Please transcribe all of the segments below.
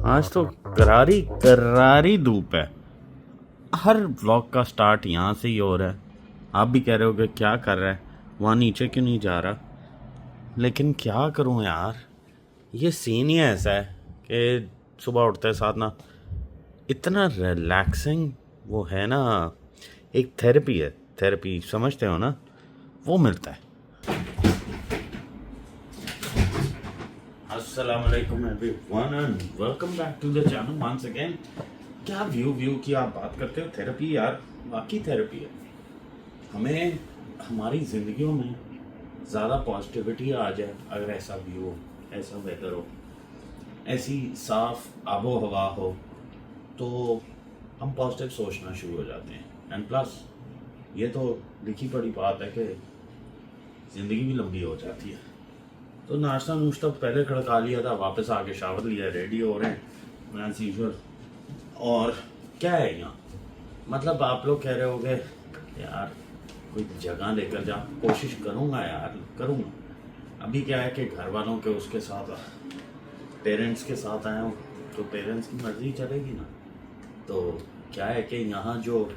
आज तो करारी करारी धूप है। हर व्लॉग का स्टार्ट यहाँ से ही हो रहा है। आप भी कह रहे हो कि क्या कर रहा है, वहाँ नीचे क्यों नहीं जा रहा। लेकिन क्या करूँ यार, ये सीन ही ऐसा है कि सुबह उठते साथ ना इतना रिलैक्सिंग वो है ना, एक थेरेपी है। थेरेपी समझते हो ना, वो मिलता है। अस्सलामुअलैकुम everyone and welcome back to the channel once again. क्या व्यू की आप बात करते हो, थेरेपी यार वाकई थेरेपी है। हमें हमारी ज़िंदगियों में ज़्यादा पॉजिटिविटी आ जाए अगर ऐसा व्यू हो, ऐसा वेदर हो, ऐसी साफ आबो हवा हो, तो हम पॉजिटिव सोचना शुरू हो जाते हैं। एंड प्लस ये तो लिखी पड़ी बात है कि ज़िंदगी भी लंबी हो जाती है। तो नाश्ता नुश्ता पहले खड़का लिया था, वापस आके शावर लिया, रेडी हो रहे हैं एज यूजुअल। और क्या है यहाँ, मतलब आप लोग कह रहे होगे यार कोई जगह लेकर जा, कोशिश करूँगा यार करूँगा। अभी क्या है कि घर वालों के उसके साथ, पेरेंट्स के साथ आया हूँ, तो पेरेंट्स की मर्ज़ी चलेगी ना। तो क्या है कि यहाँ जो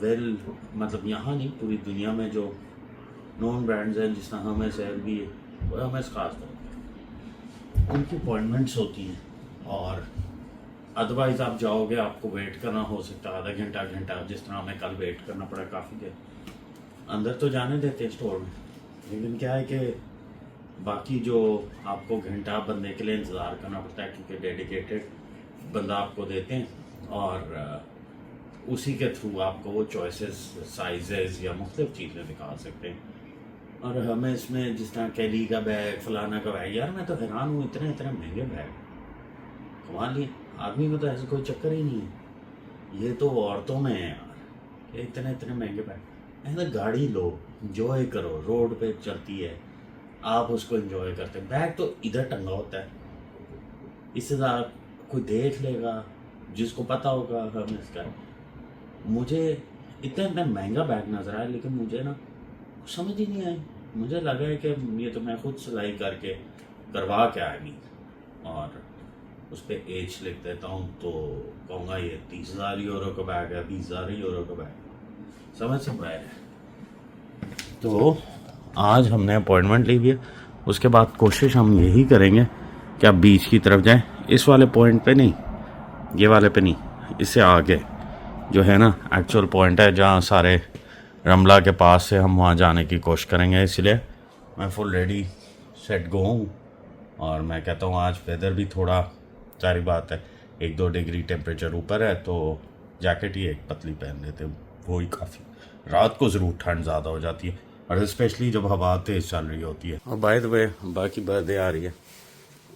मतलब यहाँ नहीं, पूरी दुनिया में जो नॉन ब्रांड्स हैं, जिस तरह हमें सेल भी है, वो हमें खास तौर उनकी अपॉइंटमेंट्स होती हैं। और अदरवाइज़ आप जाओगे, आपको वेट करना हो सकता है आधा घंटा, जिस तरह हमें कल वेट करना पड़ा काफ़ी देर। अंदर तो जाने देते हैं स्टोर में, लेकिन क्या है कि बाकी जो आपको घंटा बंदे के लिए इंतज़ार करना पड़ता है, क्योंकि डेडिकेटेड बंदा आपको देते हैं और उसी के थ्रू आपको वो चॉइसेस, साइजेस या मुख्तलिफ चीज़ें दिखा सकते हैं। और हमें इसमें जिस तरह कैली का बैग, फलाना का बैग, यार मैं तो हैरान हूँ, इतने इतने महंगे बैग कमाल लिए। आदमी को तो ऐसा कोई चक्कर ही नहीं है, ये तो औरतों में है यार, ये इतने इतने महंगे बैग। ऐसा गाड़ी लो, इंजॉय करो, रोड पे चलती है, आप उसको इंजॉय करते हैं। बैग तो इधर टंगा होता है, इससे ज़्यादा कोई देख लेगा, जिसको पता होगा हमें इसका। मुझे इतना इतना महंगा बैग नज़र आया, लेकिन मुझे ना समझ ही नहीं आई। मुझे लगा है कि ये तो मैं खुद सिलाई करके करवा के आएगी, और उस पर एज लिख देता हूँ, तो कहूँगा ये 30,000 यूरो का बैग है, 20,000 यूरो का बैग, समझ से बाहर है। तो आज हमने अपॉइंटमेंट ली हुई है, उसके बाद कोशिश हम यही करेंगे कि आप बीच की तरफ जाएं, इस वाले पॉइंट पे नहीं, ये वाले पे नहीं, इससे आगे जो है ना एक्चुअल पॉइंट है, जहाँ सारे रमला के पास से हम वहाँ जाने की कोशिश करेंगे। इसलिए मैं फुल रेडी सेट गो हूँ। और मैं कहता हूँ आज वेदर भी थोड़ा, सारी बात है 1-2 डिग्री टेम्परेचर ऊपर है, तो जैकेट ही एक पतली पहन लेते, वो ही काफ़ी। रात को ज़रूर ठंड ज़्यादा हो जाती है, और स्पेशली जब हवा तेज़ चल रही होती है। और बाय द वे बाकी बर्थडे आ रही है,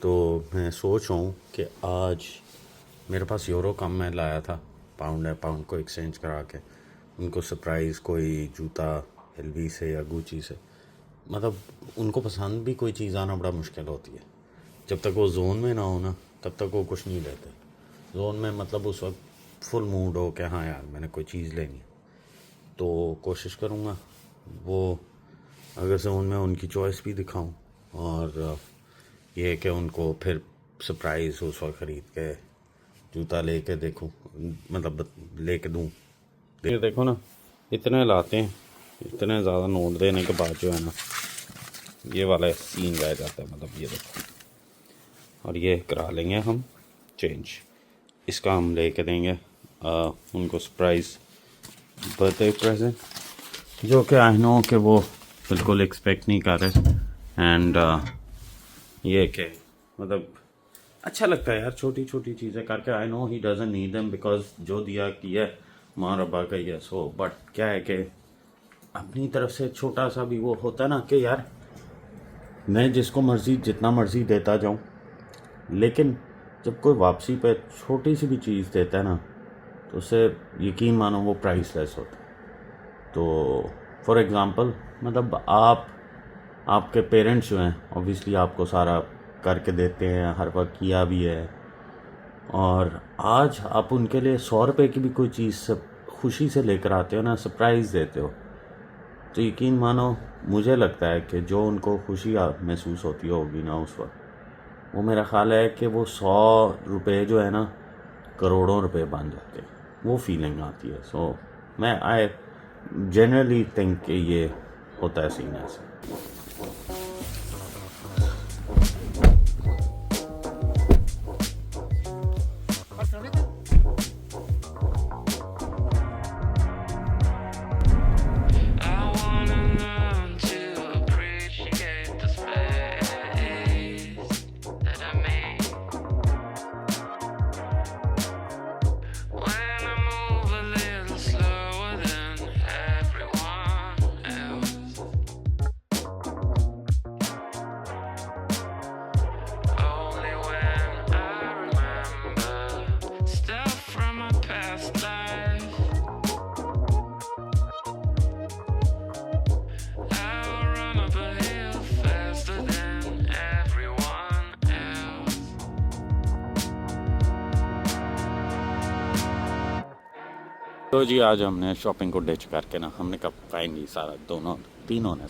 तो मैं सोच रहा हूँ कि आज मेरे पास यूरो कम मैं लाया था, पाउंड है, पाउंड को एक्सचेंज करा के उनको सरप्राइज़ कोई जूता एलवी से या गुची से, मतलब उनको पसंद भी कोई चीज़ आना बड़ा मुश्किल होती है। जब तक वो जोन में ना हो ना, तब तक वो कुछ नहीं लेते। जोन में मतलब उस वक्त फुल मूड हो कि हाँ यार मैंने कोई चीज़ लेनी है, तो कोशिश करूँगा वो अगर जोन में उनकी चॉइस भी दिखाऊँ, और ये है कि उनको फिर सरप्राइज़ उस वक्त ख़रीद के जूता लेके देखूँ, मतलब लेके दूँ। ये देखो ना, इतने लाते हैं, इतने ज़्यादा नोट देने के बाद जो है ना, ये वाला सीन रह जाता है। मतलब ये देखो, और ये करा लेंगे हम चेंज, इसका हम लेके देंगे उनको सरप्राइज़ बर्थडे प्रेजेंट, जो कि आई नो कि वो बिल्कुल एक्सपेक्ट नहीं कर रहे। एंड ये कि मतलब अच्छा लगता है यार छोटी छोटी चीज़ें करके। I know he doesn't need them, because जो दिया किया माँ रब्बा का ही है। सो बट क्या है कि अपनी तरफ से छोटा सा भी वो होता है ना कि यार मैं जिसको मर्ज़ी जितना मर्ज़ी देता जाऊँ, लेकिन जब कोई वापसी पे छोटी सी भी चीज़ देता है ना, तो उससे यकीन मानो वो प्राइसलेस होता है। तो फॉर एग्ज़ाम्पल मतलब आपके पेरेंट्स जो हैं ऑब्वियसली आपको सारा करके देते हैं, हर वक्त किया भी है, और आज आप उनके लिए 100 रुपये की भी कोई चीज़ खुशी से लेकर आते हो ना, सरप्राइज़ देते हो, तो यकीन मानो मुझे लगता है कि जो उनको खुशी महसूस होती होगी ना उस वक्त, वो मेरा ख्याल है कि वो 100 रुपये जो है ना करोड़ों रुपए बन जाते हैं, वो फीलिंग आती है। सो मैं आई जनरली थिंक कि ये होता है सीन ऐसे। तो जी आज हमने शॉपिंग को डिच करके ना हमने कहा फाइनली सारा तीनों ने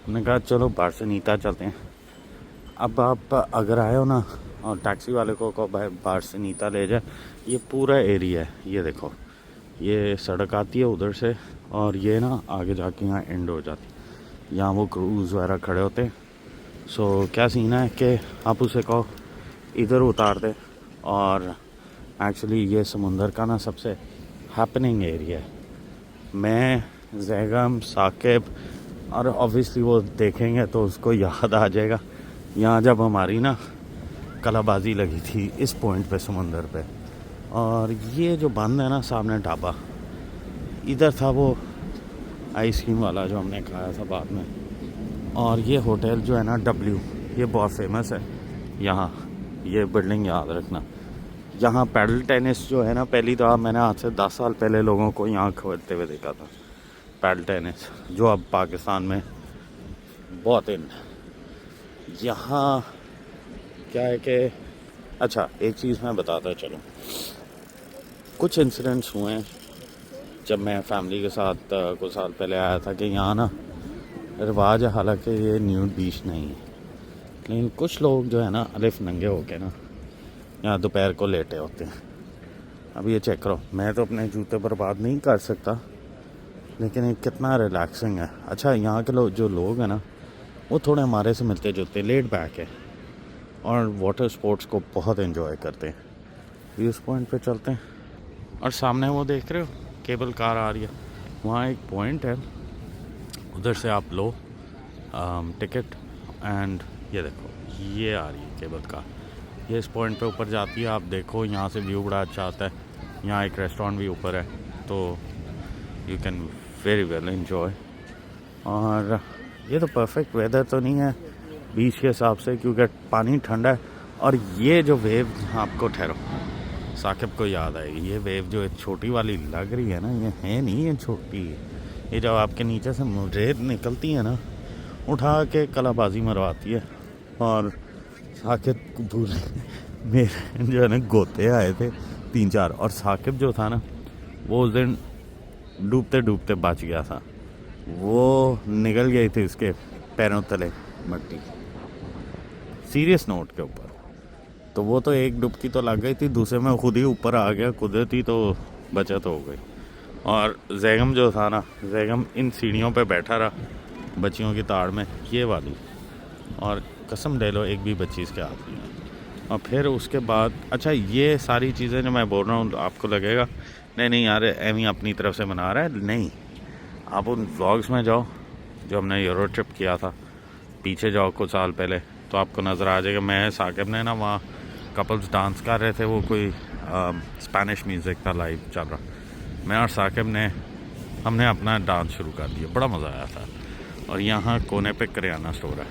हमने कहा चलो बार्सिनीता चलते हैं। अब आप अगर आए हो ना और टैक्सी वाले को कहो भाई बार्सिनीता ले जाए, ये पूरा एरिया है, ये देखो ये सड़क आती है उधर से और ये ना आगे जाके यहाँ एंड हो जाती है, यहाँ वो क्रूज़ वगैरह खड़े होते हैं। सो क्या सीन है कि आप उसे कहो इधर उतार दे और एक्चुअली ये समुंदर का ना सबसे हैपनिंग एरिया है। मैं जैगम साकिब और ऑब्वियसली वो देखेंगे तो उसको याद आ जाएगा यहाँ जब हमारी ना कलाबाजी लगी थी इस पॉइंट पे समुंदर पे। और ये जो बंद है ना सामने ढाबा, इधर था वो आइसक्रीम वाला जो हमने खाया था बाद में। और ये होटल जो है ना W, ये बहुत फेमस है यहाँ, ये बिल्डिंग याद रखना। यहाँ पैडल टेनिस जो है ना, पहली दफ़ा मैंने आज से 10 साल पहले लोगों को यहाँ खेलते हुए देखा था पैडल टेनिस, जो अब पाकिस्तान में बहुत इन। यहाँ क्या है कि अच्छा एक चीज़ मैं बताता चलूँ, कुछ इंसिडेंट्स हुए हैं जब मैं फैमिली के साथ कुछ साल पहले आया था कि यहाँ ना रिवाज है, हालांकि ये न्यूड बीच नहीं है, लेकिन कुछ लोग जो है ना अलिफ नंगे होके ना यहाँ दोपहर को लेटे होते हैं। अब ये चेक करो, मैं तो अपने जूते बर्बाद नहीं कर सकता, लेकिन ये कितना रिलैक्सिंग है। अच्छा यहाँ के जो लोग हैं ना वो थोड़े हमारे से मिलते जुलते लेट बैक है और वाटर स्पोर्ट्स को बहुत एंजॉय करते हैं। व्यू पॉइंट पे चलते हैं और सामने वो देख रहे हो केबल कार आ रही है, वहाँ एक पॉइंट है, उधर से आप लो टिकट एंड ये देखो ये आ रही है केबल कार, ये इस पॉइंट पे ऊपर जाती है। आप देखो यहाँ से व्यू बड़ा अच्छा आता है, यहाँ एक रेस्टोरेंट भी ऊपर है तो you can very well enjoy. और ये तो परफेक्ट वेदर तो नहीं है बीच के हिसाब से क्योंकि पानी ठंडा है। और ये जो वेव आपको ठहरो साकिब को याद आएगी, ये वेव जो छोटी वाली लग रही है ना, ये है नहीं, ये छोटी है, ये जब आपके नीचे से रेत निकलती है ना उठा के कलाबाजी मरवाती है। और साकिब पूरे मेरे जो है ना गोते आए थे 3-4, और साकिब जो था ना वो उस दिन डूबते डूबते बच गया था, वो निकल गई थी उसके पैरों तले मट्टी, सीरियस नोट के ऊपर। तो वो तो एक डुबकी तो लग गई थी, दूसरे में खुद ही ऊपर आ गया कुदरती, तो बचत हो गई। और जैगम जो था ना, जैगम इन सीढ़ियों पे बैठा रहा बच्चियों की ताड़ में, ये वाली, और कसम ले लो एक भी बच्ची इसके हाथ में। और फिर उसके बाद अच्छा ये सारी चीज़ें जो मैं बोल रहा हूँ आपको लगेगा नहीं यार एमी अपनी तरफ से मना रहा है, नहीं, आप उन व्लॉग्स में जाओ जो हमने यूरो ट्रिप किया था, पीछे जाओ कुछ साल पहले, तो आपको नज़र आ जाएगा। मैं साकिब ने ना वहाँ कपल्स डांस कर रहे थे, वो कोई स्पेनिश म्यूज़िक था लाइव चल रहा, मैं और साकिब ने हमने अपना डांस शुरू कर दिया, बड़ा मज़ा आया था। और यहाँ कोने पे करियाना स्टोर है,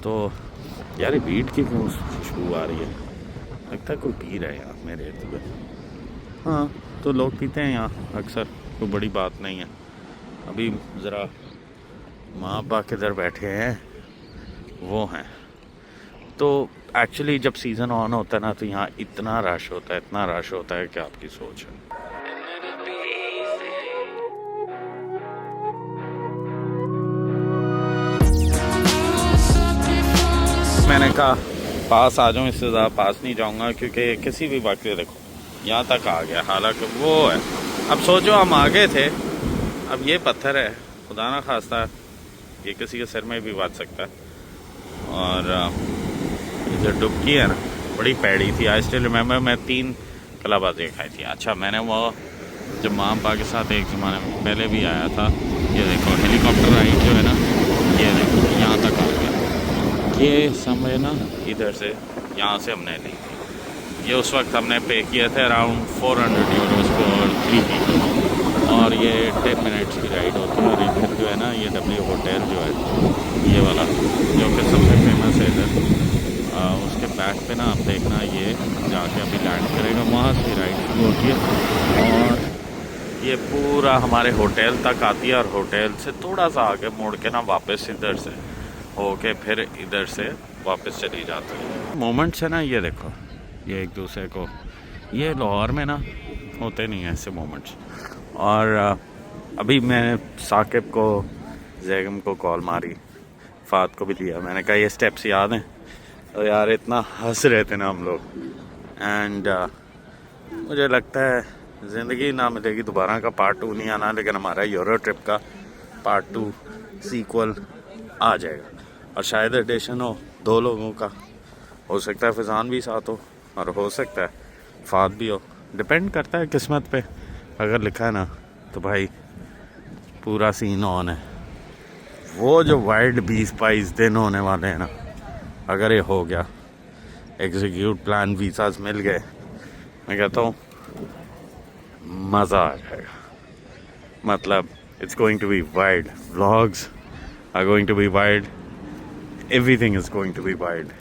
तो यार ये बीट की क्यों खुशबू आ रही है, लगता है कोई पी रहा है यहाँ मेरे इर्द गिर्द। हाँ तो लोग पीते हैं यहाँ अक्सर, कोई बड़ी बात नहीं है। अभी ज़रा माँ बाप किधर बैठे हैं वो हैं, तो एक्चुअली जब सीज़न ऑन होता है ना तो यहाँ इतना रश होता है, इतना रश होता है कि आपकी सोच है। मैंने कहा पास आ जाऊँ, इससे ज़्यादा पास नहीं जाऊँगा क्योंकि किसी भी वक्त देखो यहाँ तक आ गया। हालांकि वो है, अब सोचो हम आगे थे, अब ये पत्थर है, खुदा ना खास्ता ये किसी के सिर में भी बाज सकता है। और ये जो डुबकी है ना बड़ी पैड़ी थी। आई स्टिल रिमेंबर मैं 3 कलाबाजियाँ खाई थी। अच्छा मैंने वो जब माँ पापा के साथ एक ज़माने में पहले भी आया था, ये देखो हेलीकॉप्टर राइड जो है ना, ये देखो यहाँ तक आ गया। ये समय ना इधर से यहाँ से हमने ली थी। ये उस वक्त हमने पे किए थे अराउंड 400 यूरोज़ फॉर 3 पीपल। और ये 10 मिनट्स की राइड होती है। और इधर जो है ना ये W होटल जो है ये वाला जो कि सबसे फेमस है इधर, उसके बैक पे ना आप देखना ये जाके अभी लैंड करेगा, वहाँ से राइड शुरू होती है और ये पूरा हमारे होटल तक आती है। और होटल से थोड़ा सा आगे मोड़ के ना वापस इधर से होके फिर इधर से वापस चली जाती है। मोमेंट्स है ना ये देखो, ये एक दूसरे को, ये लाहौर में ना होते नहीं हैं ऐसे मोमेंट्स। और अभी मैंने साकिब को, जैगम को कॉल मारी, फ़ात को भी लिया, मैंने कहा ये स्टेप्स याद हैं? तो यार इतना हंस रहे थे ना हम लोग। एंड मुझे लगता है ज़िंदगी ना मिलेगी दोबारा का पार्ट 2 नहीं आना, लेकिन हमारा यूरो ट्रिप का पार्ट 2 सीक्वल आ जाएगा। और शायद एडिशन हो 2 लोगों का, हो सकता है फैज़ान भी साथ हो और हो सकता है फ़ात भी हो, डिपेंड करता है किस्मत पे। अगर लिखा है ना तो भाई पूरा सीन ऑन है। वो जो वाइल्ड 20-22 दिन होने वाले हैं ना, अगर ये हो गया, एग्जीक्यूट प्लान, वीज़ाज मिल गए, मैं कहता हूँ मज़ा आ जाएगा। मतलब it's going to be wild, vlogs are going to be wild, everything is going to be wild.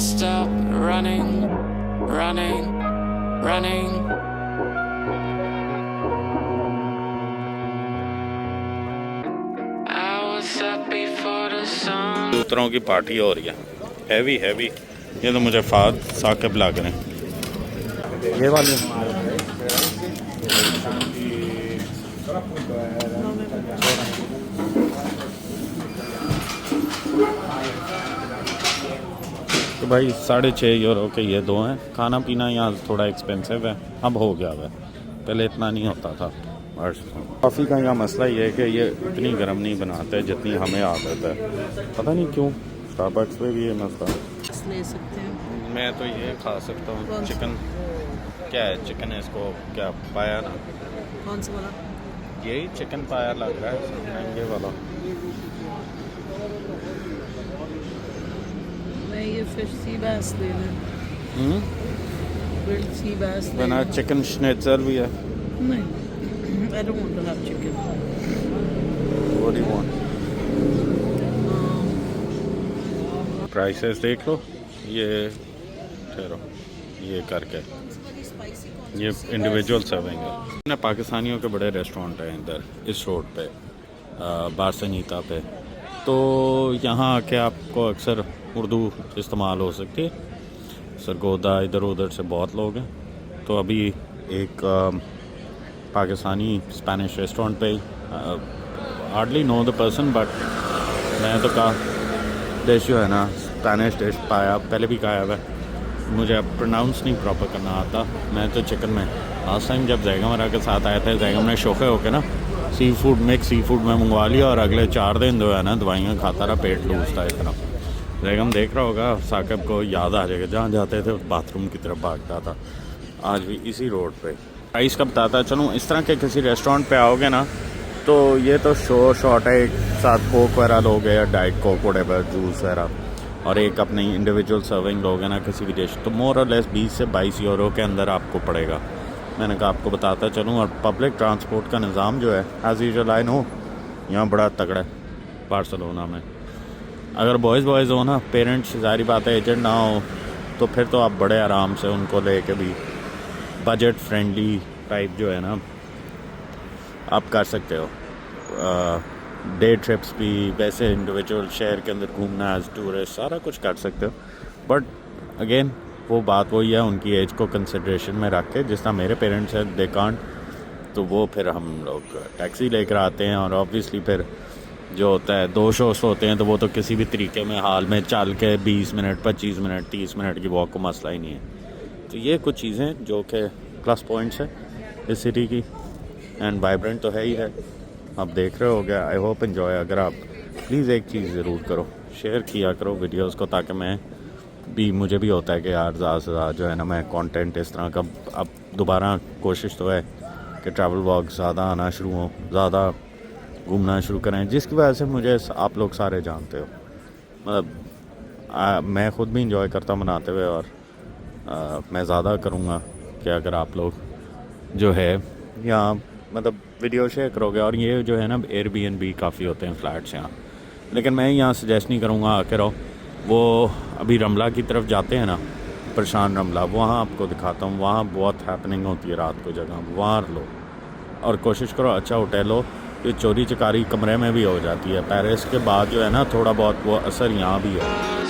Stop running, running, running. I was up before the sun. दूसरों की पार्टी हो रही है, हैवी हैवी। ये तो मुझे फ़ात साकिब लग रहे हैं, ये वाले। तो भाई 6.5 यूरो के ये 2 हैं। खाना पीना यहाँ थोड़ा एक्सपेंसिव है, अब हो गया है, पहले इतना नहीं होता था। और कॉफ़ी का यहाँ मसला ये है कि ये इतनी गर्म नहीं बनाते जितनी हमें आदत है, पता नहीं क्यों। स्टारबक्स पे भी ये मसला ले सकते हैं। मैं तो ये खा सकता हूँ चिकन, क्या है चिकन है इसको क्या पाया ना, कौन सा वाला? यही चिकन पाया लग रहा है, महंगे वाला। ये फिश सी बैस ले लें, ग्रिल्ड सी बैस ले लें। चिकन श्निट्ज़ल भी है। नहीं, I don't want to have chicken. What do you want? Prices देख लो, ये ठहरो, ये करके ये इंडिविजुअल सर्विंग है। पाकिस्तानियों के बड़े रेस्टोरेंट हैं इधर इस रोड पे, बारसनीता पे, तो यहाँ आके आपको अक्सर उर्दू इस्तेमाल हो सकती है। सरगोदा इधर उधर से बहुत लोग हैं। तो अभी एक पाकिस्तानी स्पेनिश रेस्टोरेंट पे hardly know the person, but मैं तो कहा डिश जो है ना स्पेनिश डिश पाया, पहले भी खाया हुआ है, मुझे अब प्रोनाउंस नहीं प्रॉपर करना आता। मैं तो चिकन में लास्ट टाइम जब जैगम के साथ आए थे, जैगम ने शौक़े होके ना sea food mix sea food में मंगवा लिया और अगले 4 दिन जो है ना दवाइयाँ खाता रहा, पेट लूज था इतना। जैगम देख रहा होगा, साकिब को याद आ जाएगा, जहाँ जाते थे बाथरूम की तरफ भागता था। आज भी इसी रोड पे प्राइस का बताता चलूँ, इस तरह के किसी रेस्टोरेंट पे आओगे ना तो ये तो शॉर्ट है, एक साथ कोक वगैरह लोगे या डाइट कोक वगैरह जूस वगैरह, और एक अपनी इंडिविजुअल सर्विंग लोगे ना किसी भी डिश, तो मोर और लेस 20 से 22 यूरो के अंदर आपको पड़ेगा। मैंने कहा आपको बताता चलूँ। और पब्लिक ट्रांसपोर्ट का निज़ाम जो है एज़ यूजुअल आई नो यहाँ बड़ा तगड़ा है बार्सिलोना में। अगर बॉयज़ हो ना, पेरेंट्स ज़ाहिर बात है एजेंट ना हो, तो फिर तो आप बड़े आराम से उनको ले के भी बजट फ्रेंडली टाइप जो है ना आप कर सकते हो। डे ट्रिप्स भी वैसे इंडिविजुअल शहर के अंदर घूमना एज टूरिस्ट सारा कुछ कर सकते हो। बट अगेन वो बात वही है, उनकी एज को कंसिड्रेशन में रख के, जिस तरह मेरे पेरेंट्स हैं दे कांट, तो वो फिर हम लोग टैक्सी लेकर आते हैं। और ऑब्वियसली फिर जो होता है 2 शोस होते हैं तो वो तो किसी भी तरीके में हाल में चल के 20 मिनट 25 मिनट 30 मिनट की वॉक को मसला ही नहीं है। तो ये कुछ चीज़ें जो कि प्लस पॉइंट्स है इस सिटी की, एंड वाइब्रेंट तो है ही है। आप देख रहे हो गया, आई होप एंजॉय। अगर आप प्लीज़ एक चीज़ ज़रूर करो, शेयर किया करो वीडियोस को, ताकि मैं भी, मुझे भी होता है कि यार ज़्यादा से ज़्यादा जो है ना मैं कंटेंट इस तरह का, अब दोबारा कोशिश तो है कि ट्रैवल व्लॉग ज़्यादा आना शुरू हो, ज़्यादा घूमना शुरू करें, जिसकी वजह से मुझे आप लोग सारे जानते हो, मतलब मैं ख़ुद भी इंजॉय करता हूँ बनाते हुए। और मैं ज़्यादा करूँगा कि अगर आप लोग जो है या मतलब वीडियो शेयर करोगे। और ये जो है ना एयरबीएनबी काफ़ी होते हैं फ्लैट्स यहाँ, लेकिन मैं यहाँ सजेस्ट नहीं करूँगा आके रहो। वो अभी रमला की तरफ जाते हैं ना, परेशान रमला, वहाँ आपको दिखाता हूँ, वहाँ बहुत हैपनिंग होती है रात को जगह, वहाँ लो और कोशिश करो अच्छा होटल हो। ये चोरी चकारी कमरे में भी हो जाती है। पेरिस के बाद जो है ना थोड़ा बहुत वो असर यहाँ भी है।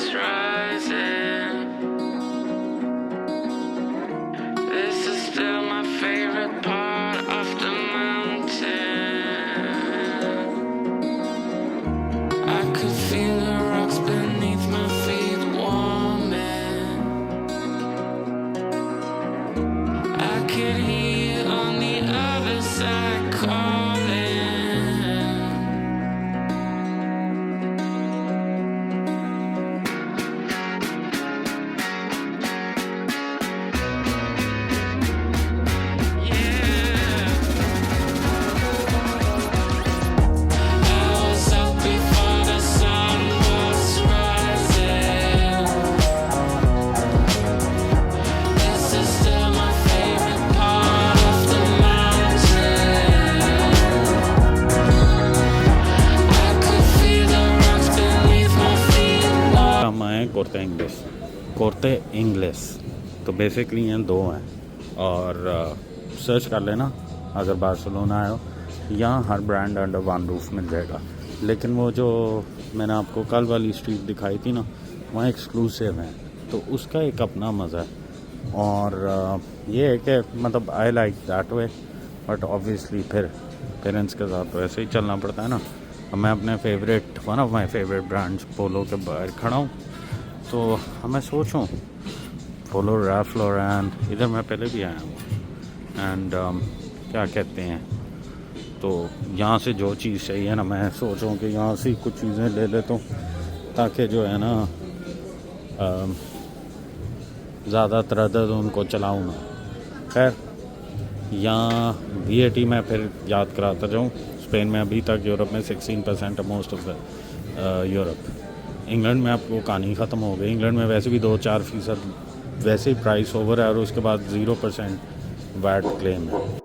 कोर्ते इंग्लिश तो बेसिकली हैं 2 हैं, और सर्च कर लेना अगर बार्सिलोना आए हो, यहाँ हर ब्रांड अंडर वन रूफ मिल जाएगा। लेकिन वो जो मैंने आपको कल वाली स्ट्रीट दिखाई थी ना, वहाँ एक्सक्लूसिव हैं, तो उसका एक अपना मज़ा है। और ये है कि मतलब I like that way, but obviously फिर पेरेंट्स के साथ तो ऐसे ही चलना पड़ता है ना। मैं अपने favourite, one of my favourite brands Polo के बाहर खड़ा हूँ, तो मैं सोचूं पोलो, रैल्फ लॉरेन, इधर मैं पहले भी आया हूँ, एंड क्या कहते हैं, तो यहाँ से जो चीज़ चाहिए ना मैं सोचूं कि यहाँ से कुछ चीज़ें ले लेता हूँ, ताकि जो है ना ज़्यादा तरद्दुद उनको चलाऊँ ना। खैर यहाँ VAT मैं फिर याद कराता जाऊँ, स्पेन में अभी तक यूरोप में 16% है most of the Europe. England में आपको कहानी ख़त्म हो गई। इंग्लैंड में वैसे भी 2-4% वैसे ही प्राइस ओवर है, और उसके बाद 0% वैट क्लेम है।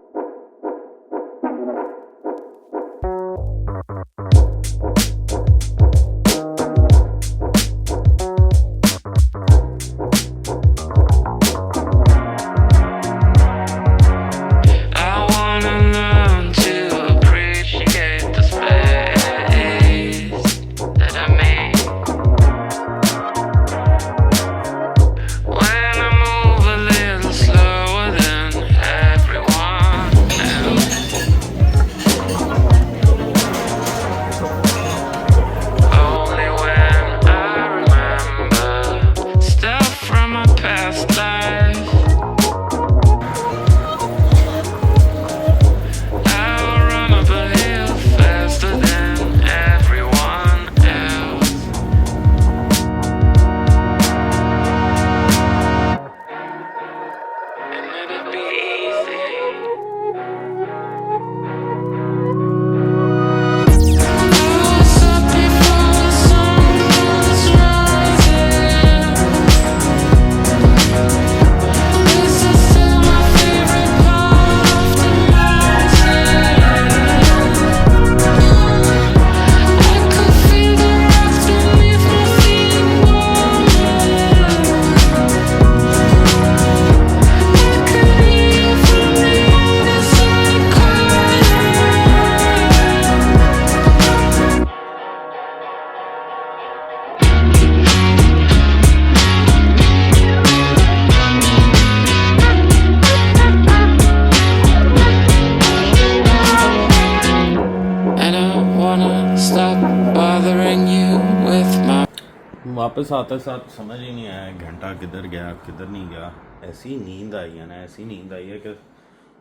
वापस आते साथ समझ ही नहीं आया घंटा किधर गया किधर नहीं गया। ऐसी नींद आई है ना, ऐसी नींद आई है कि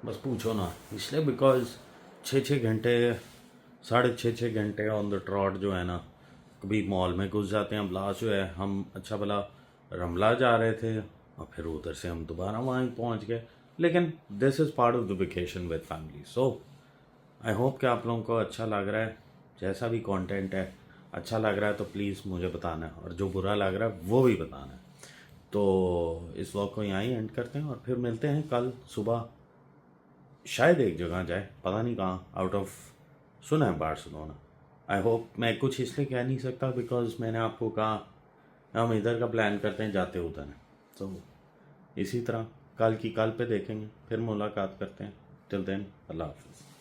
बस पूछो ना। इसलिए बिकॉज 6-6 घंटे 6.5 घंटे ऑन द ट्रॉट जो है ना, कभी मॉल में घुस जाते हैं। लास्ट जो है हम अच्छा भला रमला जा रहे थे और फिर उधर से हम दोबारा वहाँ पहुँच गए। लेकिन this is part of the vacation with family. So I hope कि आप लोगों को अच्छा लग रहा है। जैसा भी कंटेंट है अच्छा लग रहा है तो प्लीज़ मुझे बताना है, और जो बुरा लग रहा है वो भी बताना है। तो इस व्लॉग को यहाँ ही एंड करते हैं और फिर मिलते हैं कल सुबह। शायद एक जगह जाए, पता नहीं कहाँ, आउट ऑफ सुना है बार्सिलोना। I hope. मैं कुछ इसलिए कह नहीं सकता बिकॉज मैंने आपको कहा हम इधर का प्लान करते हैं, जाते उधर हैं। तो इसी तरह कल की कल पे देखेंगे, फिर मुलाकात करते हैं। टिल देन अल्लाह हाफिज़।